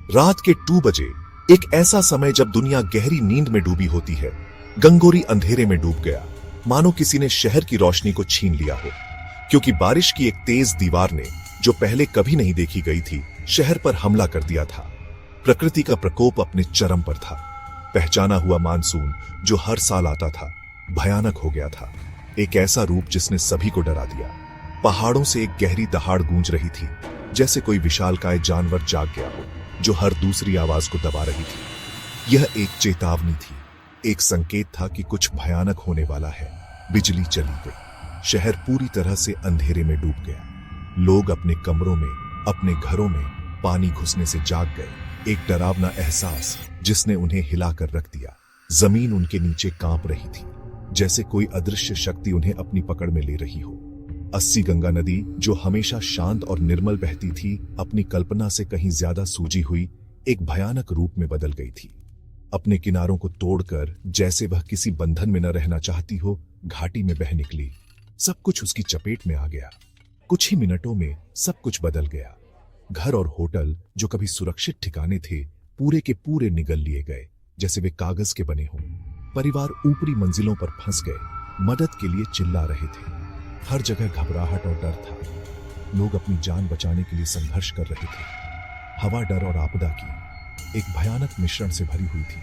रात के 2 बजे, एक ऐसा समय जब दुनिया गहरी नींद में डूबी होती है, गंगोरी अंधेरे में डूब गया, मानो किसी ने शहर की रोशनी को छीन लिया हो। क्योंकि बारिश की एक तेज दीवार ने, जो पहले कभी नहीं देखी गई थी, शहर पर हमला कर दिया था। प्रकृति का प्रकोप अपने चरम पर था। पहचाना हुआ मानसून, जो हर साल आता था, भयानक हो गया था। एक ऐसा रूप जिसने सभी को डरा दिया। पहाड़ों से एक गहरी दहाड़ गूंज रही थी, जैसे कोई विशालकाय जानवर जाग गया हो, जो हर दूसरी आवाज को दबा रही थी। यह एक चेतावनी थी, एक संकेत था कि कुछ भयानक होने वाला है। बिजली चली गई, शहर पूरी तरह से अंधेरे में डूब गया। लोग अपने कमरों में, अपने घरों में पानी घुसने से जाग गए। एक डरावना एहसास जिसने उन्हें हिलाकर रख दिया। जमीन उनके नीचे कांप रही थी, जैसे कोई अदृश्य शक्ति उन्हें अपनी पकड़ में ले रही हो। अस्सी गंगा नदी, जो हमेशा शांत और निर्मल बहती थी, अपनी कल्पना से कहीं ज्यादा सूजी हुई एक भयानक रूप में बदल गई थी। अपने किनारों को तोड़कर, जैसे वह किसी बंधन में न रहना चाहती हो, घाटी में बह निकली। सब कुछ उसकी चपेट में आ गया। कुछ ही मिनटों में सब कुछ बदल गया। घर और होटल, जो कभी सुरक्षित ठिकाने थे, पूरे के पूरे निगल लिए गए, जैसे वे कागज के बने हों। परिवार ऊपरी मंजिलों पर फंस गए, मदद के लिए चिल्ला रहे थे। हर जगह घबराहट और डर था। लोग अपनी जान बचाने के लिए संघर्ष कर रहे थे। हवा डर और आपदा की एक भयानक मिश्रण से भरी हुई थी,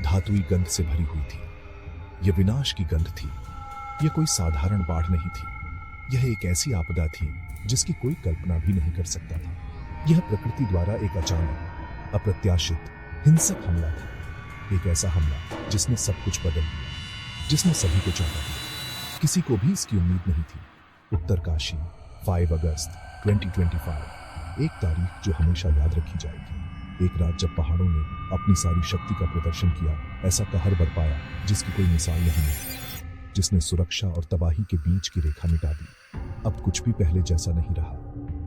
धातुई गंध से भरी हुई थी। यह विनाश की गंध थी। यह कोई साधारण बाढ़ नहीं थी। यह एक ऐसी आपदा थी जिसकी कोई कल्पना भी नहीं कर सकता था। यह प्रकृति द्वारा एक अचानक, अप्रत्याशित, हिंसक हमला था। एक ऐसा हमला जिसने सब कुछ बदल दिया, जिसने सभी को चौंका दिया। किसी को भी इसकी उम्मीद नहीं थी। उत्तरकाशी, 5 अगस्त 2025, एक तारीख जो हमेशा याद रखी जाएगी। एक रात जब पहाड़ों ने अपनी सारी शक्ति का प्रदर्शन किया, ऐसा कहर बरपाया जिसकी कोई मिसाल नहीं है, जिसने सुरक्षा और तबाही के बीच की रेखा मिटा दी। अब कुछ भी पहले जैसा नहीं रहा।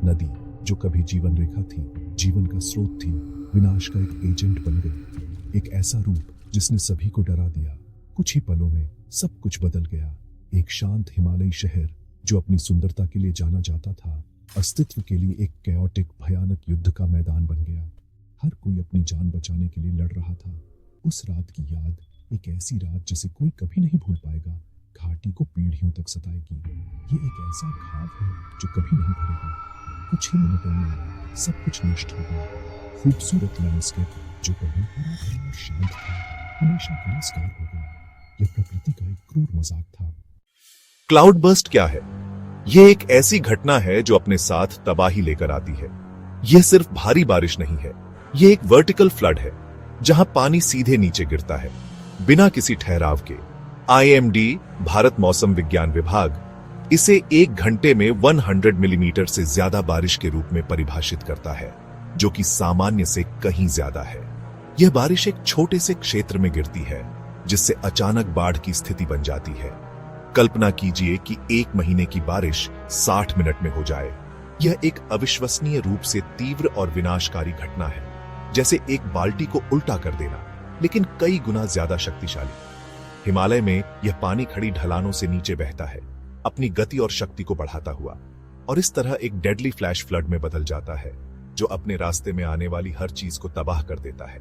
नदी, जो कभी जीवन रेखा थी, जीवन का स्रोत थी, विनाश का एक एजेंट बन गई। एक ऐसा रूप जिसने सभी को डरा दिया। कुछ ही पलों में सब कुछ बदल गया। एक शांत हिमालयी शहर, जो अपनी सुंदरता के लिए जाना जाता था, अस्तित्व के लिए एक कैओटिक, भयानक युद्ध का मैदान बन गया। हर कोई अपनी जान बचाने के लिए लड़ रहा था। उस रात की याद, एक ऐसी रात जिसे कोई कभी नहीं भूल पाएगा, घाटी को पीढ़ियों तक सताएगी। ये एक ऐसा घाव है जो कभी नहीं भरेगा। कुछ ही मिनटों में सब कुछ नष्ट हो गया। खूबसूरत लैंडस्केप, जो कभी हरा भरा और शांत था, हमेशा के लिए स्कार हो गया। यह प्रकृति का एक क्रूर मजाक था। क्लाउड बर्स्ट क्या है? यह एक ऐसी घटना है जो अपने साथ तबाही लेकर आती है। यह सिर्फ भारी बारिश नहीं है, यह एक वर्टिकल फ्लड है, जहां पानी सीधे नीचे गिरता है, बिना किसी ठहराव के। IMD, भारत मौसम विज्ञान विभाग, इसे 1 घंटे में 100 मिलीमीटर से ज्यादा बारिश के रूप में परिभाषित करता है, जो कि सामान्य से कहीं ज्यादा है। यह बारिश एक छोटे से क्षेत्र में गिरती है, जिससे अचानक बाढ़ की स्थिति बन जाती है। कल्पना कीजिए कि 1 महीने की बारिश 60 मिनट में हो जाए। यह एक अविश्वसनीय रूप से तीव्र और विनाशकारी घटना है, जैसे एक बाल्टी को उल्टा कर देना, लेकिन कई गुना ज्यादा शक्तिशाली। हिमालय में यह पानी खड़ी ढलानों से नीचे बहता है, अपनी गति और शक्ति को बढ़ाता हुआ, और इस तरह एक डेडली फ्लैश फ्लड में बदल जाता है, जो अपने रास्ते में आने वाली हर चीज को तबाह कर देता है।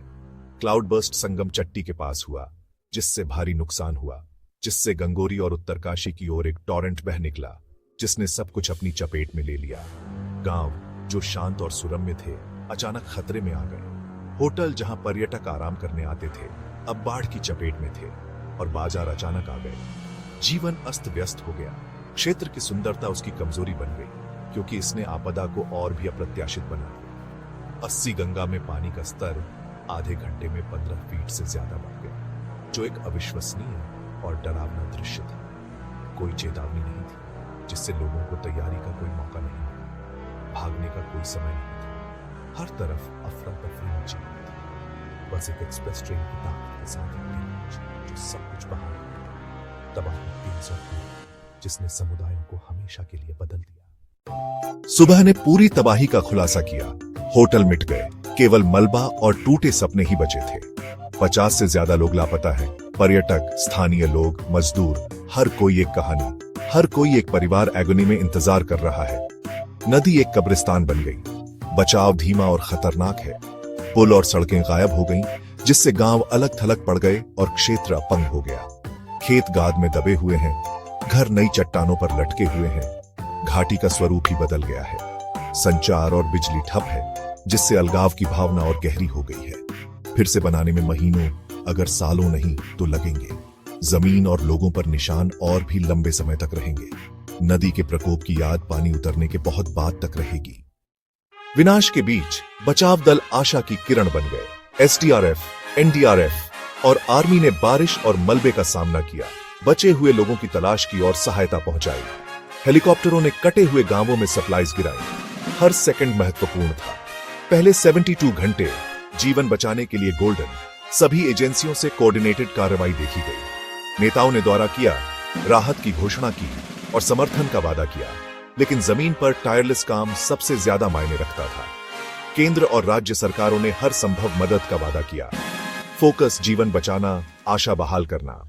क्लाउड बर्स्ट संगम चट्टी के पास हुआ, जिससे भारी नुकसान हुआ, जिससे गंगोरी और उत्तरकाशी की ओर एक टॉरेंट बह निकला, जिसने सब कुछ अपनी चपेट में ले लिया। गांव, जो शांत और सुरम्य थे, अचानक खतरे में आ गए। होटल, जहां पर्यटक आराम करने आते थे, अब बाढ़ की चपेट में थे, और बाजार अचानक आ गए। जीवन अस्त व्यस्त हो गया। क्षेत्र की सुंदरता उसकी कमजोरी बन गई, क्योंकि इसने आपदा को और भी अप्रत्याशित बना दिया। 80 गंगा में पानी का स्तर आधे घंटे में 15 फीट से ज्यादा बढ़ गया, जो एक अविश्वसनीय और डरावना दृश्य था। कोई चेतावनी नहीं थी, जिससे लोगों को तैयारी का कोई मौका नहीं मिला। भागने का कोई समय नहीं था। हर तरफ अफरा तफरी मची हुई थी। बस एक एक्सप्रेस ट्रेन की ताकत के साथ एक ट्रेन जो सब कुछ बहा गई। तबाही तेज और तेज, जिसने समुदायों को हमेशा के लिए बदल दिया। सुबह ने पूरी तबाही का खुलासा किया। होटल मिट गए, केवल मलबा और टूटे सपने ही बचे थे। 50 से ज्यादा लोग लापता हैं। पर्यटक, स्थानीय लोग, मजदूर, हर कोई एक कहानी, हर कोई एक परिवार एगोनी में इंतजार कर रहा है। नदी एक कब्रिस्तान बन गई। बचाव धीमा और खतरनाक है। पुल और सड़कें गायब हो गईं, जिससे गांव अलग थलग पड़ गए और क्षेत्र अपंग हो गया। खेत गाद में दबे हुए हैं, घर नई चट्टानों पर लटके हुए हैं, घाटी का स्वरूप ही बदल गया है। संचार और बिजली ठप है, जिससे अलगाव की भावना और गहरी हो गई है। फिर से बनाने में महीनों, अगर सालों नहीं तो लगेंगे। जमीन और लोगों पर निशान और भी लंबे समय तक रहेंगे। नदी के प्रकोप की याद पानी उतरने के बहुत बाद तक रहेगी। विनाश के बीच बचाव दल आशा की किरण बन गए। एसडीआरएफ, एनडीआरएफ और आर्मी ने बारिश और मलबे का सामना किया, बचे हुए लोगों की तलाश की और सहायता पहुंचाई। हेलीकॉप्टरों ने कटे हुए गांवों में सप्लाईज गिराई। हर सेकंड महत्वपूर्ण था। पहले 72 घंटे जीवन बचाने के लिए गोल्डन। सभी एजेंसियों से कोऑर्डिनेटेड कार्रवाई देखी गई। नेताओं ने दौरा किया, राहत की घोषणा की और समर्थन का वादा किया, लेकिन जमीन पर टायरलेस काम सबसे ज्यादा मायने रखता था। केंद्र और राज्य सरकारों ने हर संभव मदद का वादा किया। फोकस जीवन बचाना, आशा बहाल करना।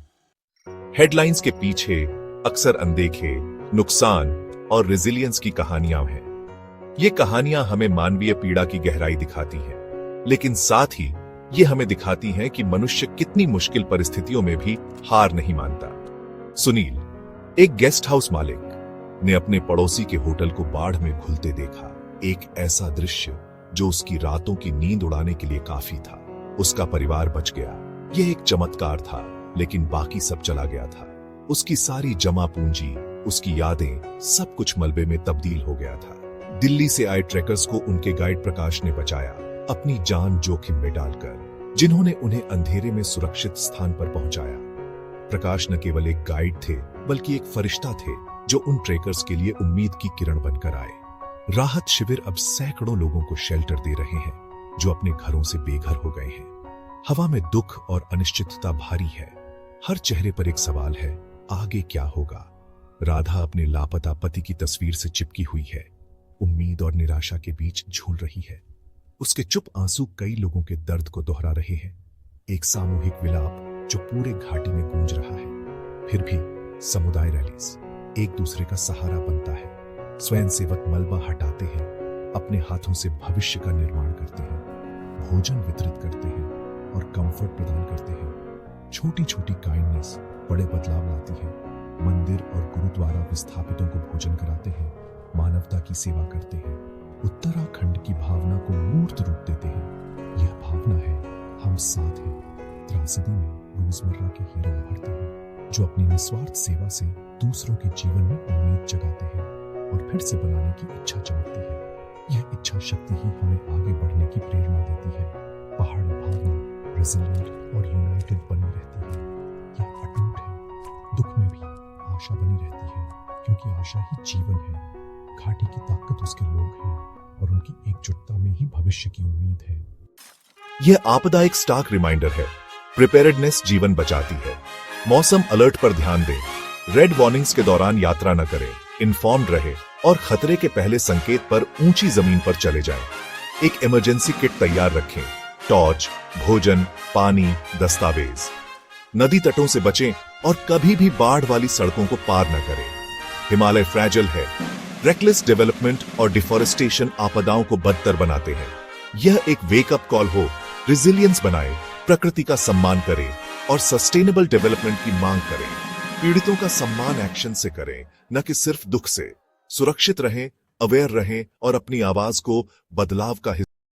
हेडलाइंस के पीछे अक्सर अनदेखे नुकसान और रेजिलियंस की कहानियां हैं। ये कहानियां हमें मानवीय पीड़ा की गहराई दिखाती हैं, लेकिन साथ ही ये हमें दिखाती हैं कि मनुष्य कितनी मुश्किल परिस्थितियों में भी हार नहीं मानता। सुनील, एक गेस्ट हाउस मालिक, ने अपने पड़ोसी के होटल को बाढ़ में घुलते देखा। एक ऐसा दृश्य जो उसकी रातों की नींद उड़ाने के लिए काफी था। उसका परिवार बच गया। यह एक चमत्कार था, लेकिन बाकी सब चला गया था। उसकी सारी जमा पूंजी, उसकी यादें, सब कुछ मलबे में तब्दील हो गया था। दिल्ली से आए ट्रैकर्स को उनके गाइड प्रकाश ने बचाया, अपनी जान जोखिम में डालकर, जिन्होंने उन्हें अंधेरे में सुरक्षित स्थान पर पहुंचाया। प्रकाश न केवल एक गाइड थे, बल्कि एक फरिश्ता थे जो उन ट्रेकर्स के लिए उम्मीद की किरण बनकर आए। राहत शिविर अब सैकड़ों लोगों को शेल्टर दे रहे हैं, जो अपने घरों से बेघर हो गए हैं। हवा में दुख और अनिश्चितता भारी है। हर चेहरे पर एक सवाल है, आगे क्या होगा? राधा अपने लापता पति की तस्वीर से चिपकी हुई है, उम्मीद और निराशा के बीच झूल रही है। उसके चुप आंसू कई लोगों के दर्द को दोहरा रहे हैं। एक सामूहिक विलाप जो पूरे घाटी में गूंज रहा है। फिर भी समुदाय रैलीज, एक दूसरे का सहारा बनता है। स्वयंसेवक मलबा हटाते हैं, अपने हाथों से भविष्य का निर्माण करते हैं, भोजन वितरित करते हैं और कंफर्ट प्रदान करते हैं। छोटी छोटी काइंडनेस बड़े बदलाव लाती है। मंदिर और गुरुद्वारा विस्थापितों को भोजन कराते हैं, मानवता की सेवा करते हैं, उत्तराखंड की भावना को मूर्त रूप देते हैं। यह भावना है, हम साथ हैं। त्रासदी में रोजमर्रा के हीरो उभरते हैं, जो अपनी निस्वार्थ सेवा से दूसरों के जीवन में उम्मीद जगाते हैं और फिर से बनाने की इच्छा चमकती है। यह इच्छा शक्ति ही हमें आगे बढ़ने की प्रेरणा देती है। पहाड़ी भावना रेजिलिएंट और यूनाइटेड बनी रहती है। यह अटूट है। दुख में भी आशा बनी रहती है, क्योंकि आशा ही जीवन है। घाटी की ताकत उसके लोग हैं और उनकी एकजुटता में ही भविष्य की उम्मीद है। यह आपदा एक स्टार्क रिमाइंडर है। प्रिपेयर्डनेस जीवन बचाती है। मौसम अलर्ट पर ध्यान दें। रेड वार्निंग्स के दौरान यात्रा न करें। इन्फॉर्म्ड रहे और खतरे के पहले संकेत पर ऊंची जमीन पर चले जाएं। एक इमरजेंसी किट तैयार रखें। टॉर्च, भोजन, पानी, दस्तावेज। नदी तटों से बचें और कभी भी बाढ़ वाली सड़कों को पार न करें। हिमालय फ्रैजिल है। रेकलेस डेवलपमेंट और डिफॉरेस्टेशन आपदाओं को बदतर बनाते हैं। यह एक वेकअप कॉल हो। रेजिलियंस बनाएं, प्रकृति का सम्मान करें और सस्टेनेबल डेवलपमेंट की मांग करें। पीड़ितों का सम्मान एक्शन से करें, न कि सिर्फ दुख से। सुरक्षित रहें, अवेयर रहें और अपनी आवाज को बदलाव का हिस्सा